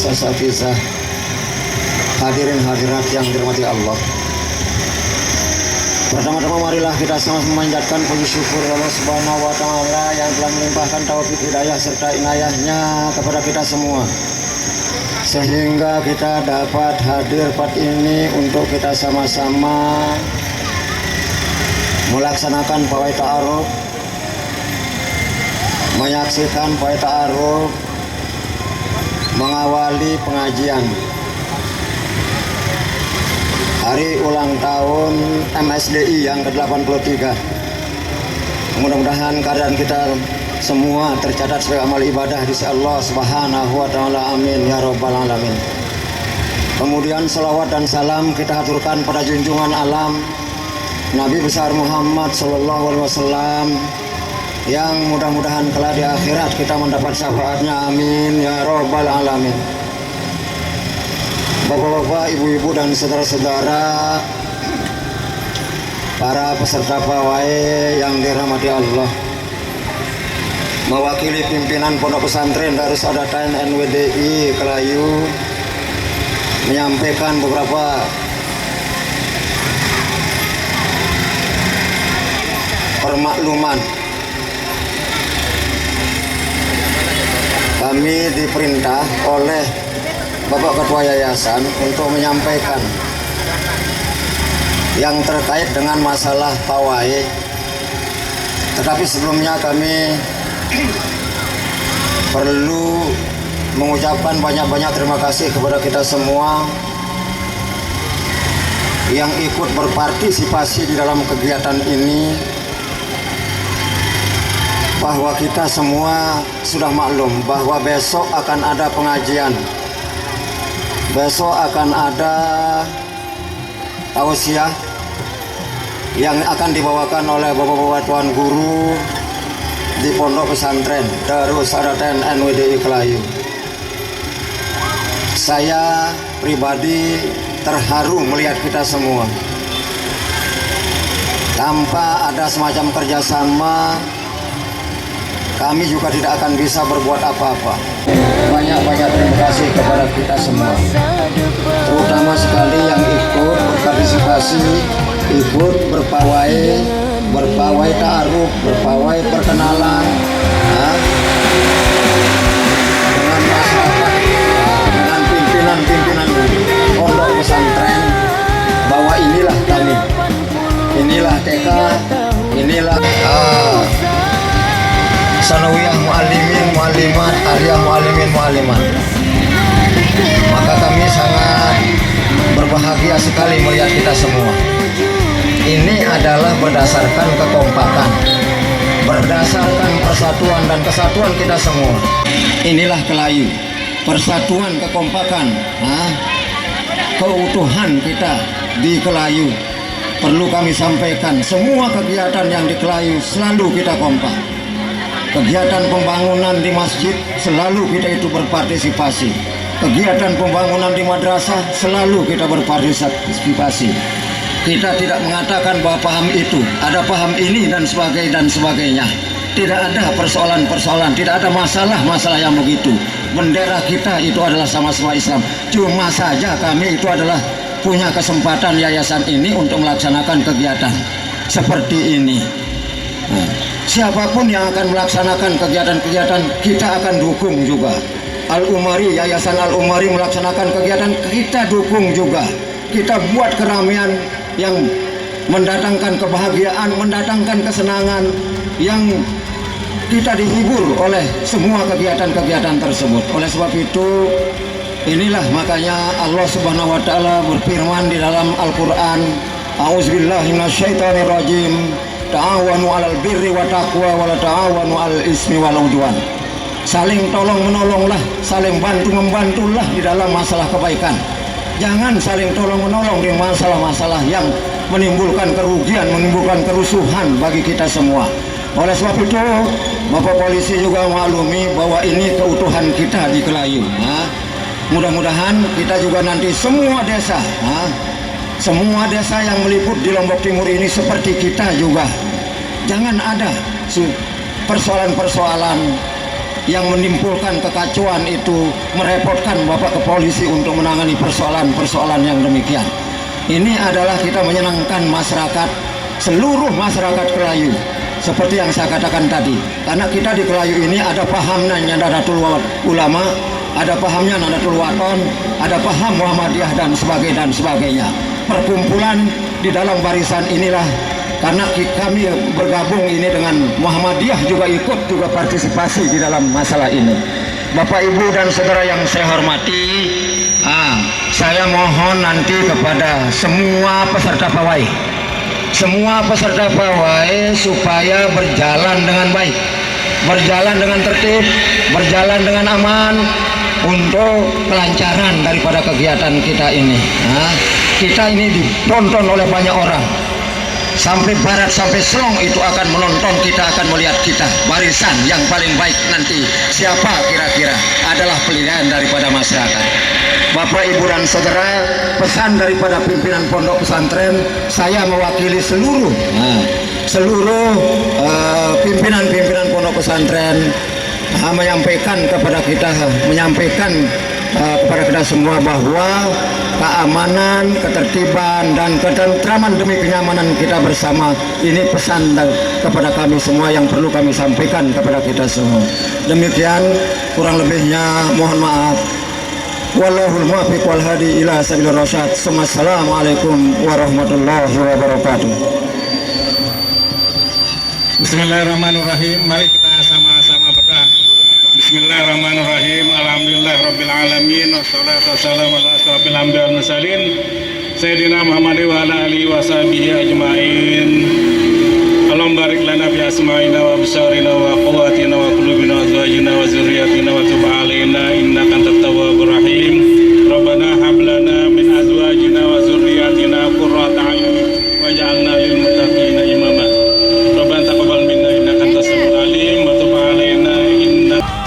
asatizah, hadirin hadirat yang dirahmati Allah. Pertama-tama marilah kita sama memanjatkan puji syukur Allah Subhanahu wa taala yang telah melimpahkan taufik hidayah serta inayahnya kepada kita semua, sehingga kita dapat hadir pada ini untuk kita sama-sama melaksanakan pawai ta'aruf, menyaksikan pawai ta'aruf, mengawali pengajian hari ulang tahun MSDI yang ke-83. Mudah-mudahan keadaan kita semua tercatat sebagai amal ibadah di sisi Allah Subhanahu wa taala. Amin ya rabbal alamin. Kemudian salawat dan salam kita haturkan pada junjungan alam Nabi besar Muhammad sallallahu alaihi wasallam yang mudah-mudahan kelak di akhirat kita mendapat syafaatnya. Amin ya rabbal alamin. Bapak-bapak, ibu-ibu dan saudara-saudara, para peserta pawai yang dirahmati Allah, mewakili pimpinan Pondok Pesantren Darus Sadatain NWDI Kelayu menyampaikan beberapa permakluman. Kami diperintah oleh Bapak Ketua Yayasan untuk menyampaikan yang terkait dengan masalah pawai. Tetapi sebelumnya kami perlu mengucapkan banyak-banyak terima kasih kepada kita semua yang ikut berpartisipasi di dalam kegiatan ini, bahwa kita semua sudah maklum bahwa besok akan ada pengajian. Besok akan ada tausiah yang akan dibawakan oleh Bapak-bapak Tuan Guru di Pondok Pesantren Darus Sadatain NWDI Kelayu. Saya pribadi terharu melihat kita semua. Tanpa ada semacam kerjasama, kami juga tidak akan bisa berbuat apa-apa. Banyak-banyak terima kasih kepada kita semua, terutama sekali yang ikut berpartisipasi, ikut berpawai ta'aruf, berpawai perkenalan dengan masyarakat, dengan pimpinan-pimpinan pondok pesantren, bahwa inilah kami, inilah TK, inilah Sanawiyah Mu'allimin Mu'allimat, Aliyah Mu'allimin Mu'allimat. Maka kami sangat berbahagia sekali melihat kita semua. Ini adalah berdasarkan kekompakan, berdasarkan persatuan dan kesatuan kita semua. Inilah Kelayu, persatuan, kekompakan, keutuhan kita di Kelayu. Perlu kami sampaikan, semua kegiatan yang di Kelayu selalu kita kompak. Kegiatan pembangunan di masjid selalu kita itu berpartisipasi. Kegiatan pembangunan di madrasah selalu kita berpartisipasi. Kita tidak mengatakan bahwa paham itu, ada paham ini dan sebagainya. Tidak ada persoalan-persoalan, tidak ada masalah-masalah yang begitu. Bendera kita itu adalah sama-sama Islam. Cuma saja kami itu adalah punya kesempatan yayasan ini untuk melaksanakan kegiatan seperti ini. Siapapun yang akan melaksanakan kegiatan-kegiatan, kita akan dukung juga. Al-Umari, Yayasan Al-Umari melaksanakan kegiatan, kita dukung juga. Kita buat keramaian yang mendatangkan kebahagiaan, mendatangkan kesenangan, yang kita dihibur oleh semua kegiatan-kegiatan tersebut. Oleh sebab itu, inilah makanya Allah Subhanahu wa taala berfirman di dalam Al-Qur'an, A'udzubillahi minasyaitonirrajim. Ta'awanu 'alal birri wa taqwa wa la ta'awanu 'alal ismi wal 'udwan. Saling tolong menolonglah, saling bantu membantulah di dalam masalah kebaikan. Jangan saling tolong menolong di masalah-masalah yang menimbulkan kerugian, menimbulkan kerusuhan bagi kita semua. Oleh sebab itu, Bapak Polisi juga maklumi bahwa ini keutuhan kita di Kelayu. Mudah-mudahan kita juga nanti semua desa, semua desa yang meliput di Lombok Timur ini seperti kita juga. Jangan ada persoalan-persoalan yang menimbulkan kekacauan itu merepotkan Bapak ke polisi untuk menangani persoalan-persoalan yang demikian. Ini adalah kita menyenangkan masyarakat, seluruh masyarakat Kelayu, seperti yang saya katakan tadi. Karena kita di Kelayu ini ada pahamnya Nahdlatul Ulama, ada pahamnya Nahdlatul Wathon, ada paham Muhammadiyah dan sebagainya. Perkumpulan di dalam barisan inilah, karena kami bergabung ini dengan Muhammadiyah juga ikut juga partisipasi di dalam masalah ini. Bapak Ibu dan saudara yang saya hormati, saya mohon nanti kepada semua peserta pawai, supaya berjalan dengan baik, berjalan dengan tertib, berjalan dengan aman untuk kelancaran daripada kegiatan kita ini. Kita ini ditonton oleh banyak orang, sampai barat sampai Selong itu akan menonton kita, akan melihat kita. Barisan yang paling baik nanti siapa kira-kira adalah pilihan daripada masyarakat. Bapak, Ibu dan saudara, pesan daripada pimpinan pondok pesantren, saya mewakili seluruh pimpinan pondok pesantren menyampaikan kepada kita semua bahwa keamanan, ketertiban dan ketentraman demi kenyamanan kita bersama ini pesan kepada kami semua yang perlu kami sampaikan kepada kita semua. Demikian kurang lebihnya, mohon maaf. Wallahul muwaffiq wal hadi ila sabilir rasyad. Assalamualaikum warahmatullahi wabarakatuh. Bismillahirrahmanirrahim. Mari kita sama-sama berdoa. Bismillahirrahmanirrahim. Alhamdulillah rabbil alamin, wassalatu wassalamu ala asyrofil anbiya'i wal mursalin sayyidina Muhammad wa ala alihi wa sahbihi ajmain. Allahumma barik lana fi asma'ina wa absarina wa quwwatina wa qulubina wa azwajina wa dzurriyyatina wa tub 'alaina innaka antat tawwabur rahim. Rabbana hab lana min azwajina wa dzurriyyatina qurrata a'yun waj'alna lil muttaqina imama. Rabbana taqabbal minna innaka antas samiul 'alim wa tub 'alaina innaka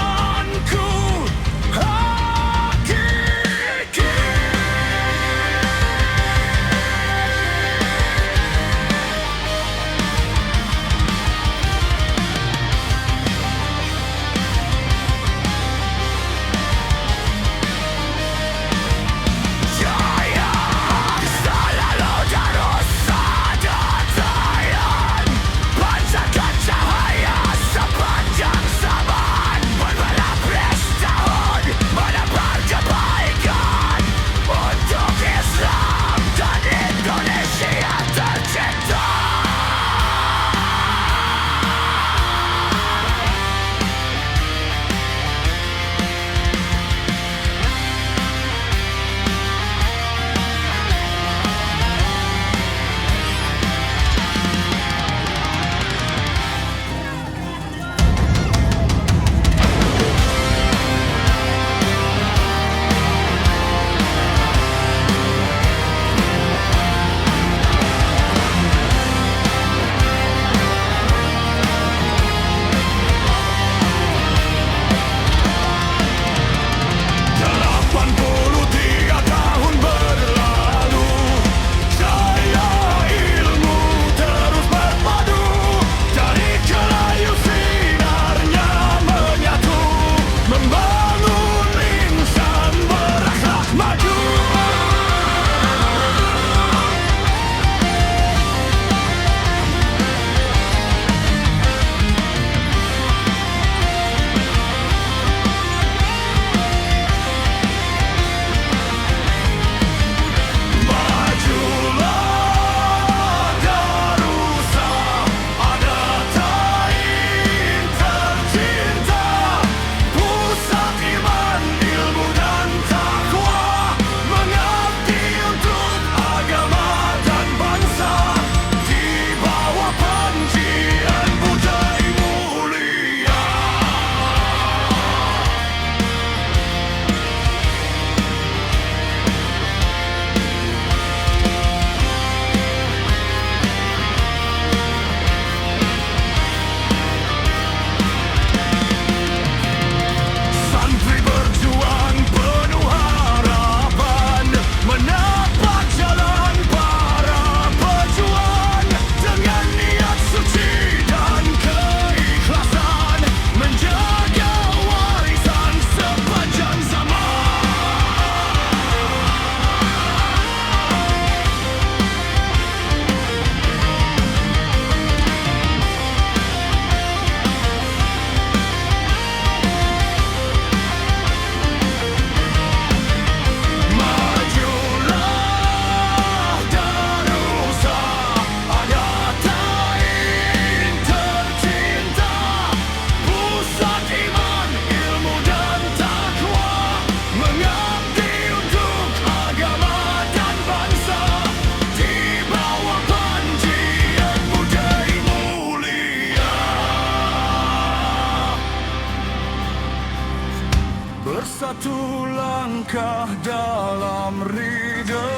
bersatu langkah dalam ridho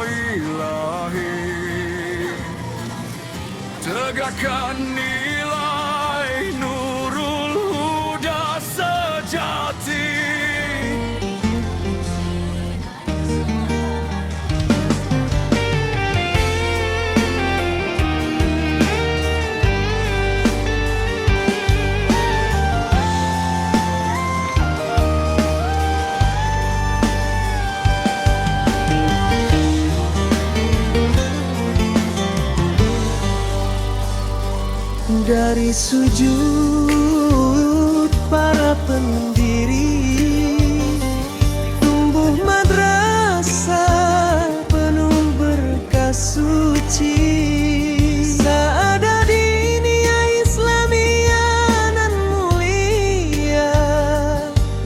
ilahi, tegakkan nilai nurul huda sejati. Dari sujud para pendiri tumbuh madrasah penuh berkah suci. Saada diniyah Islamiyah nan mulia,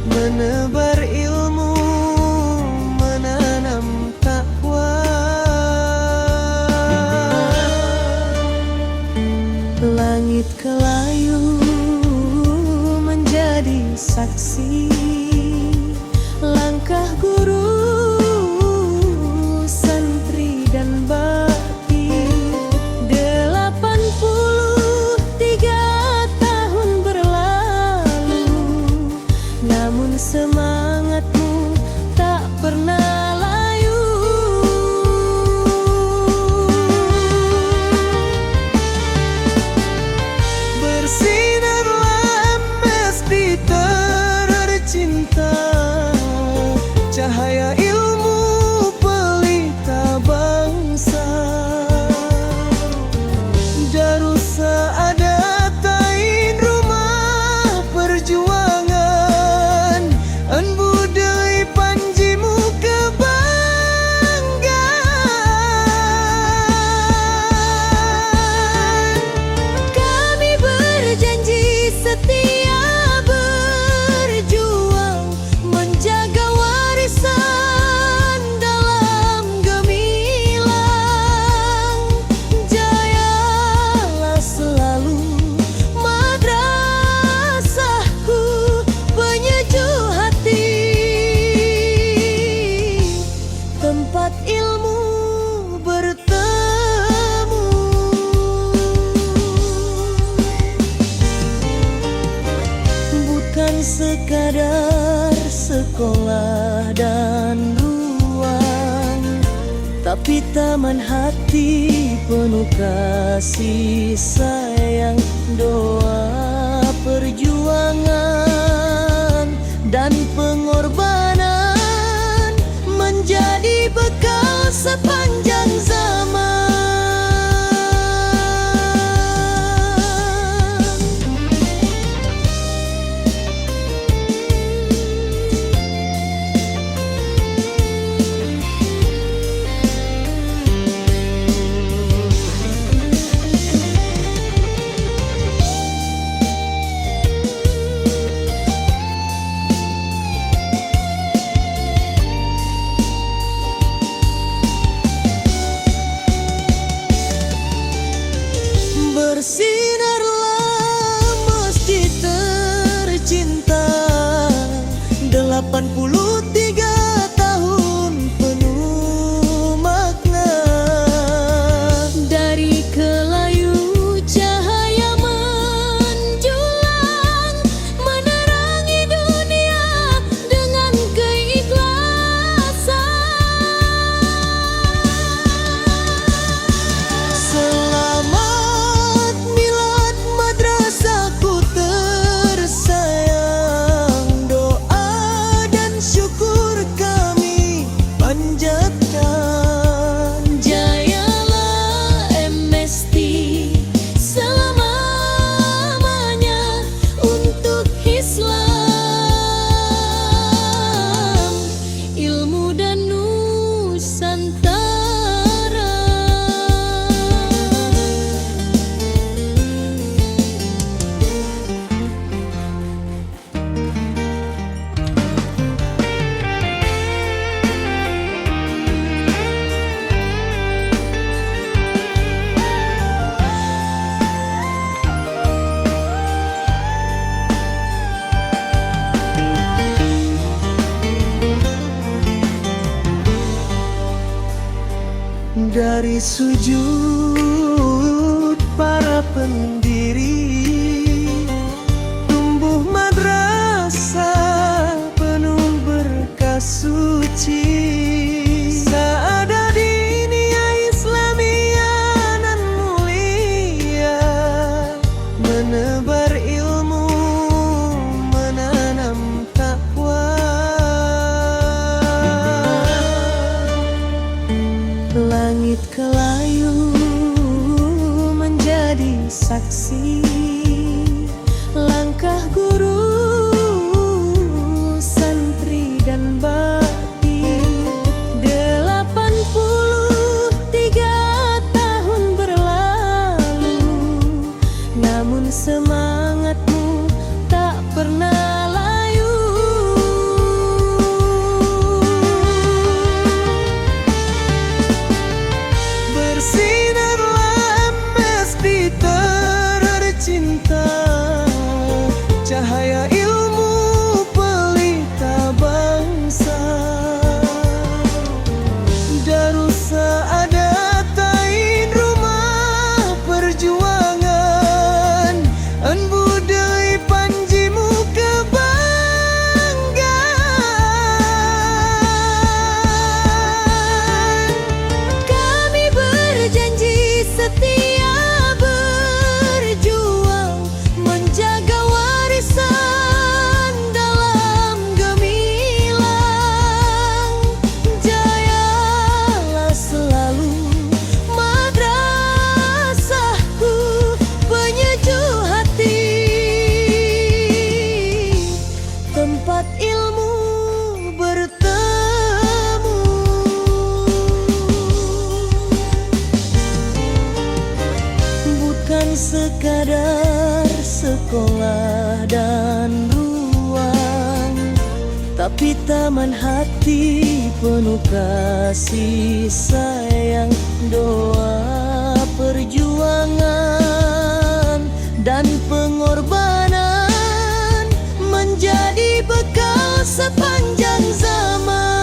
menebar ilmu, menanam takwa. Langit kelayu menjadi saksi langkah guru, santri dan bakti. 83 tahun berlalu, namun semangatmu tak pernah layu. Bersinarlah mesti tercinta, cahaya ilmu pelita bangsa. Darus Saadatain rumah perjuangan, an budaya panjimu kebanggaan. Kami berjanji setia berjuang, menjaga warisan dalam gemilang. Jayalah selalu madrasahku, penyejuk hati, tempat ilmu bertemu. Bukan sekadar sekolah dan ruang, tapi taman hati penuh kasih sayang, doa, perjuangan dan pengorbanan menjadi bekal sepanjang zaman. Bersinarlah masjid tercinta, 83 tahun penuh makna. Dari kelayu cahaya menjulang, menerangi dunia dengan keikhlasan. Selamat milad madrasahku tersayang, doa dan Kami sujud para pendiri, tumbuh madrasah penuh berkah suci. Saada diniyah Islamiyah nan mulia, menebar ilmu, menanam takwa. Langit kelayu menjadi saksi langkah guru, santri dan bakti. 83 tahun berlalu, namun semangatmu tak pernah layu. Bersinarlah emas di tercinta, cahaya ilmu pelita bangsa. Darus Saadatain rumah perjuangan, an budaya panjimu kebanggaan. Kami berjanji setia berjuang, menjaga warisan dalam gemilang. Jayalah selalu madrasahku, penyejuk hati, tempat ilmu bertemu. Bukan sekadar sekolah dan ruang, tapi taman hati penuh kasih sayang, doa, perjuangan dan pengorbanan menjadi bekal sepanjang zaman.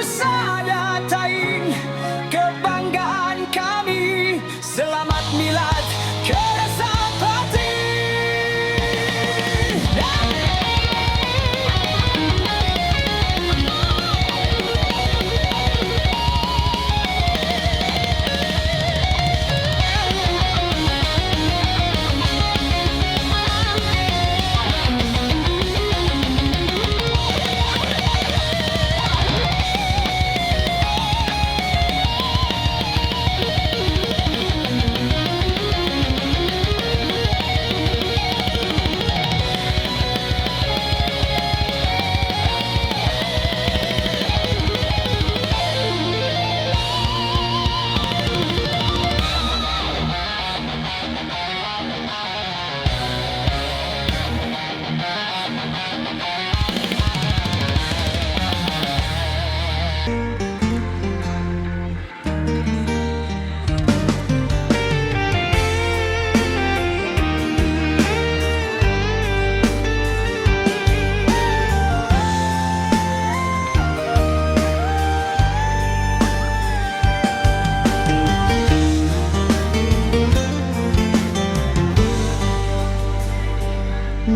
Nusa Datain, kebanggaan kami. Selamat milad Kerasapati.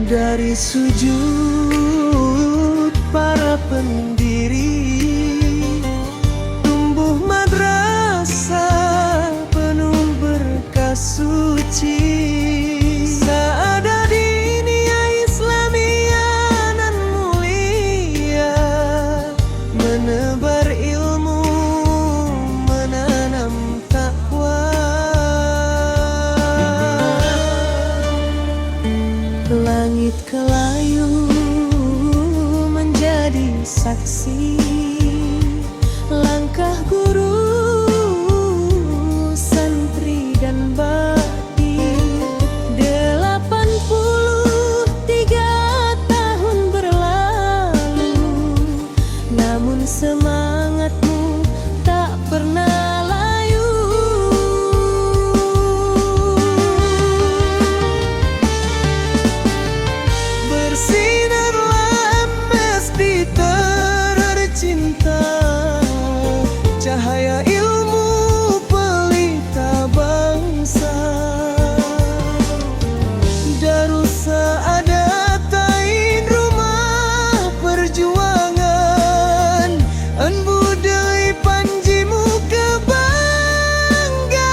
Dari sujud para pendiri tumbuh madrasah penuh berkah suci. Seada dinia Islamiyah nan mulia, menebar ilmu, menanam takwa. Langit kelayu menjadi saksi langkah guru, santri dan bakti. 83 tahun berlalu, namun semangatmu tak pernah layu. Bersinarlah mesti tercinta, cahaya ilmu pelita bangsa. Darussaadatain rumah perjuangan, an budaya panjimu kebanggaan.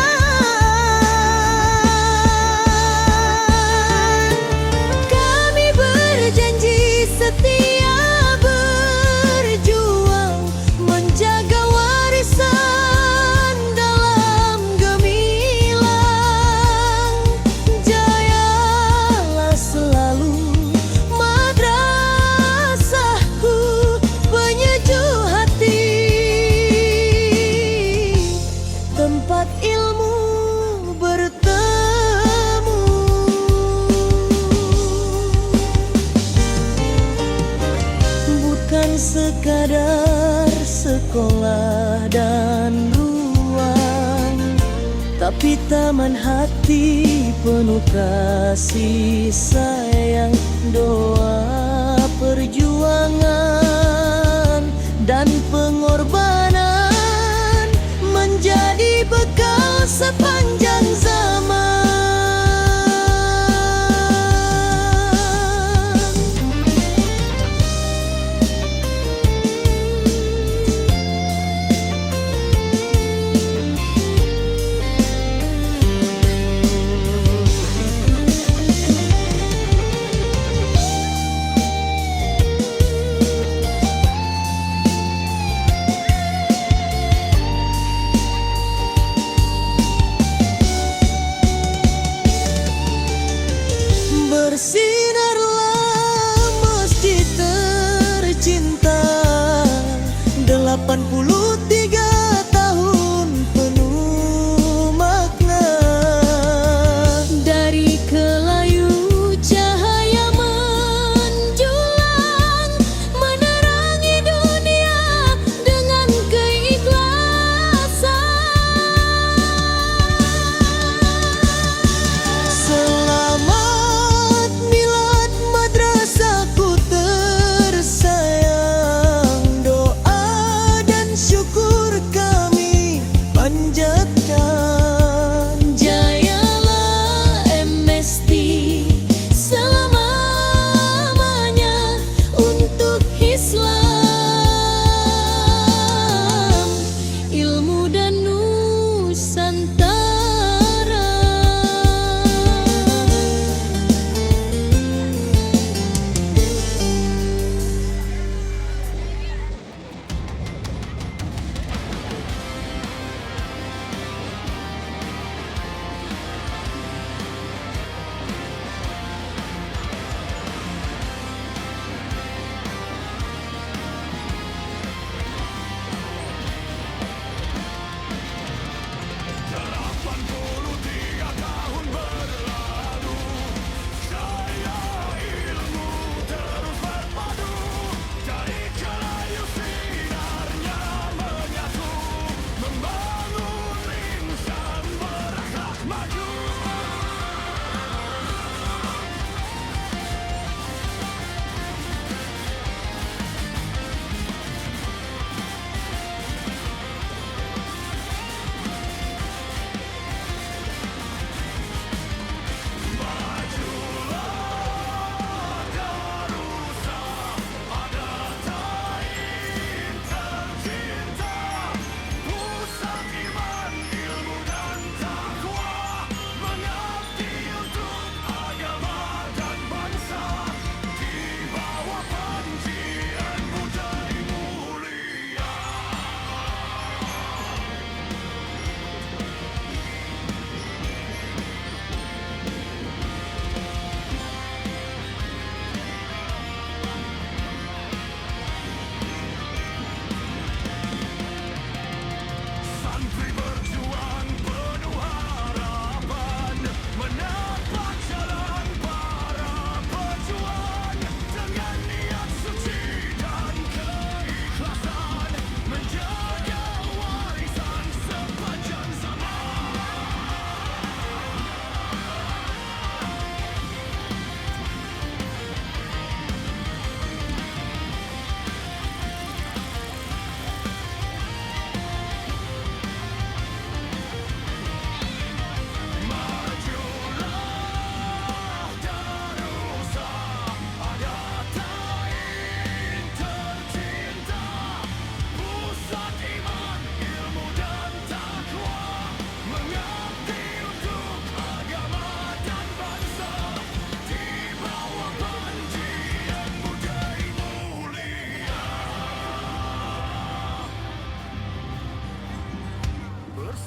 Kami berjanji setia berjuang, menjaga warisan dalam gemilang. Jayalah selalu madrasahku, penyejuk hati, tempat ilmu bertemu. Bukan sekadar sekolah dan ruang, tapi taman hati penuh kasih sayang, doa, perjuangan dan pengorbanan menjadi bekal sepanjang zaman. Bersinarlah masjid tercinta, 83 tahun penuh makna. Dari kelayu cahaya menjulang, menerangi dunia dengan keikhlasan. Selamat milad madrasahku tersayang, doa dan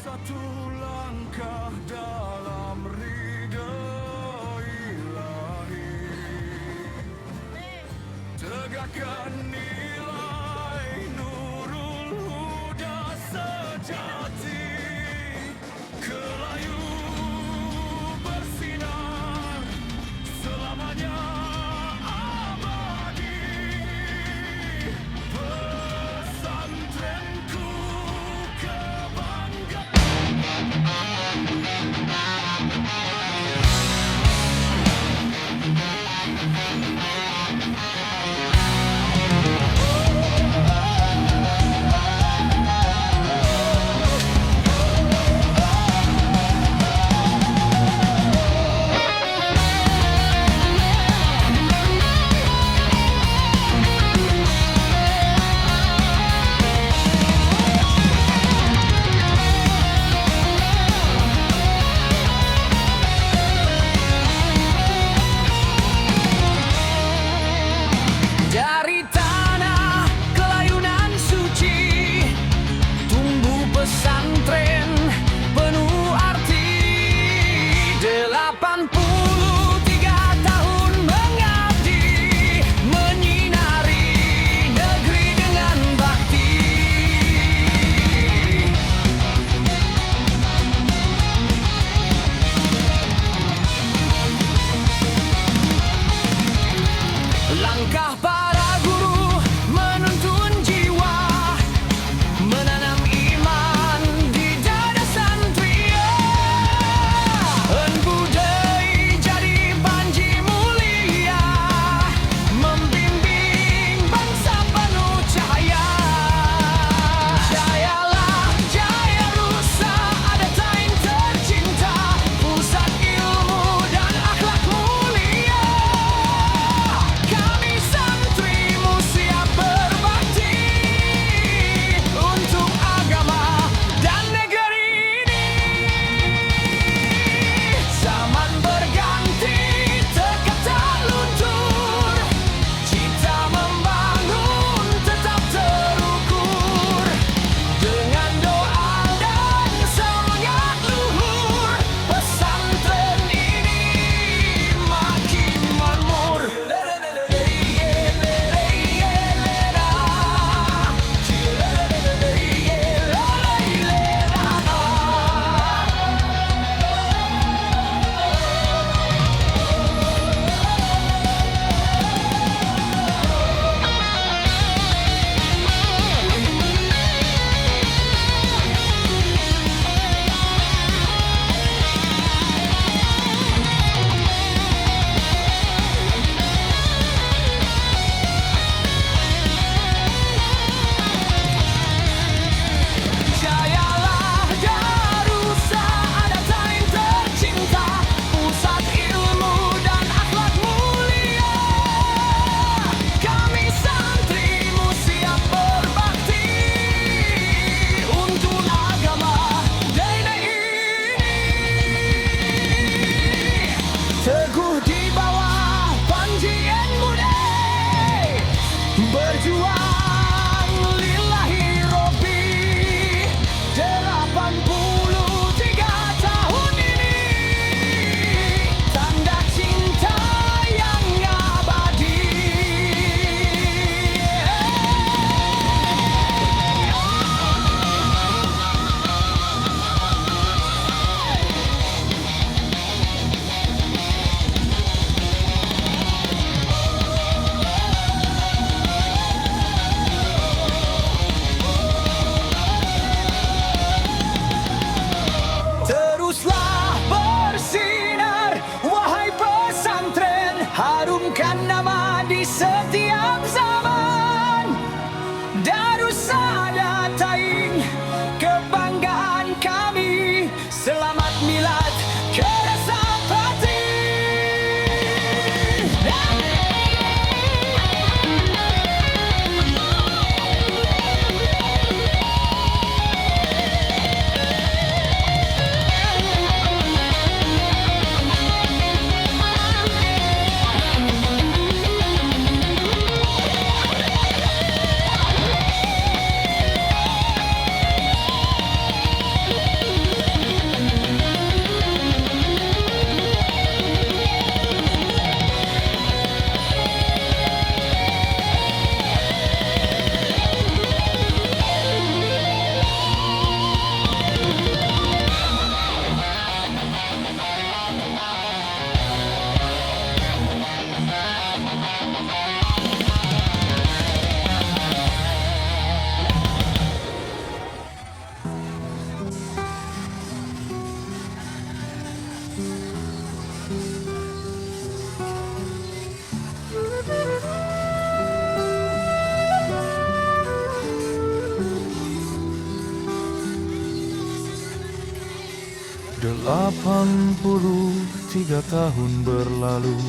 satu langkah dalam ridho ilahi. Tegakkan nilai nurul huda sejati, kelayu bersinar selamanya abadi. Pesantrenku kebanggaan. Dari tanah kelayunan suci tumbuh pesantren penuh arti. 83 tahun mengabdi, menyinari negeri dengan bakti. Langkah para guru menuntun jiwa, menanam iman di dada santri. Budaya jadi panji mulia, membimbing bangsa penuh cahaya. Jayalah jaya rusa Adatain tercinta, pusat ilmu dan akhlak mulia. Kami santrimu siap berbakti untuk agama dan negeri ini. Zaman berganti, tekad tak luntur, cita membangun tetap terukur. Dengan doa dan semangat luhur, pesantren ini makin makmur. Jayalah Darussa Adatain tercinta, pusat ilmu dan akhlak mulia. Kami santrimu siap berbakti untuk agama dan negeri ini. Teguh di bawah panjian muda, berjuang lillahi robbi. 83 tahun ini, tanda cinta yang abadi. Teruslah bersinar, wahai pesantren, harumkan nama di setiap zaman. Darussa Adatain, kebanggaan kami, selamat milad Keresapati. 83 tahun berlalu,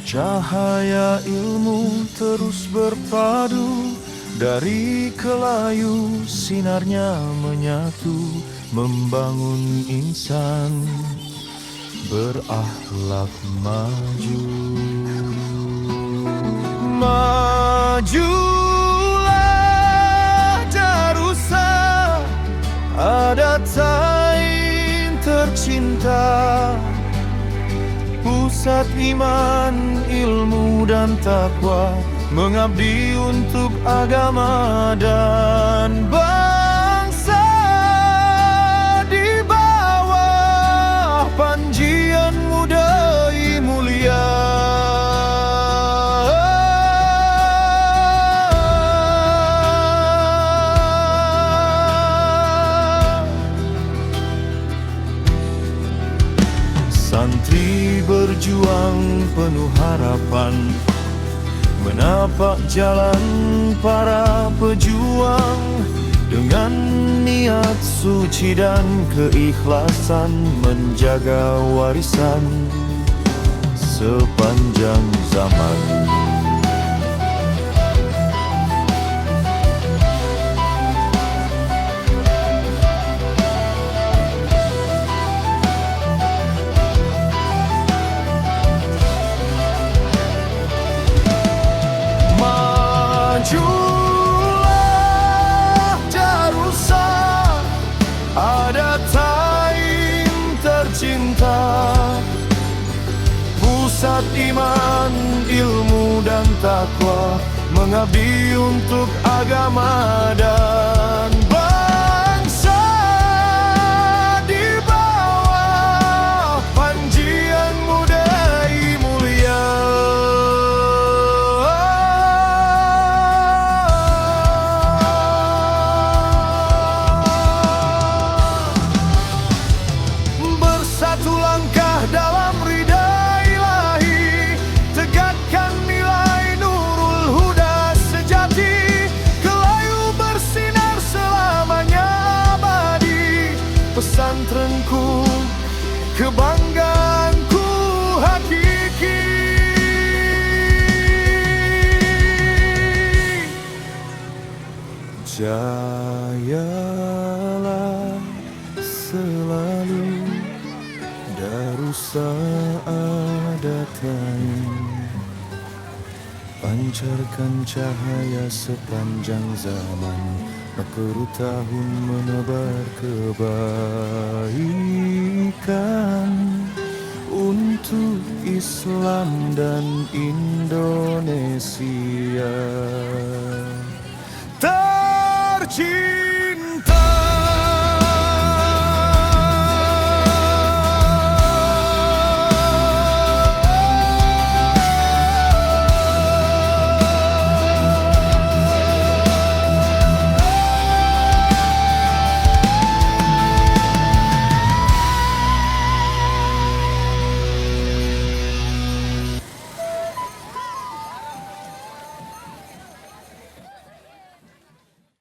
cahaya ilmu terus berpadu. Dari kelayu sinarnya menyatu, membangun insan berakhlak maju. Majulah Darussalam, Adatain tercinta, pusat iman, ilmu dan takwa, mengabdi untuk agama dan bangsa. Di bawah panjian Mudai mulia, santri berjuang penuh harapan, menapak jalan para pejuang dengan niat suci dan keikhlasan, menjaga warisan sepanjang zaman. Majulah Darussalam, Adatain tercinta, pusat iman, ilmu dan takwa, mengabdi untuk agama dan bangsa. Di bawah panjian Mudai mulia, bersatu langkah dalam ridha ilahi, tegakkan nilai nurul huda sejati, kelayu bersinar selamanya abadi. Pesantrenku, kebanggaanku hakiki. Jayalah selalu Darussalam Adatain, pancarkan cahaya sepanjang zaman, 40 tahun menebar kebaikan untuk Islam dan Indonesia. Tercinta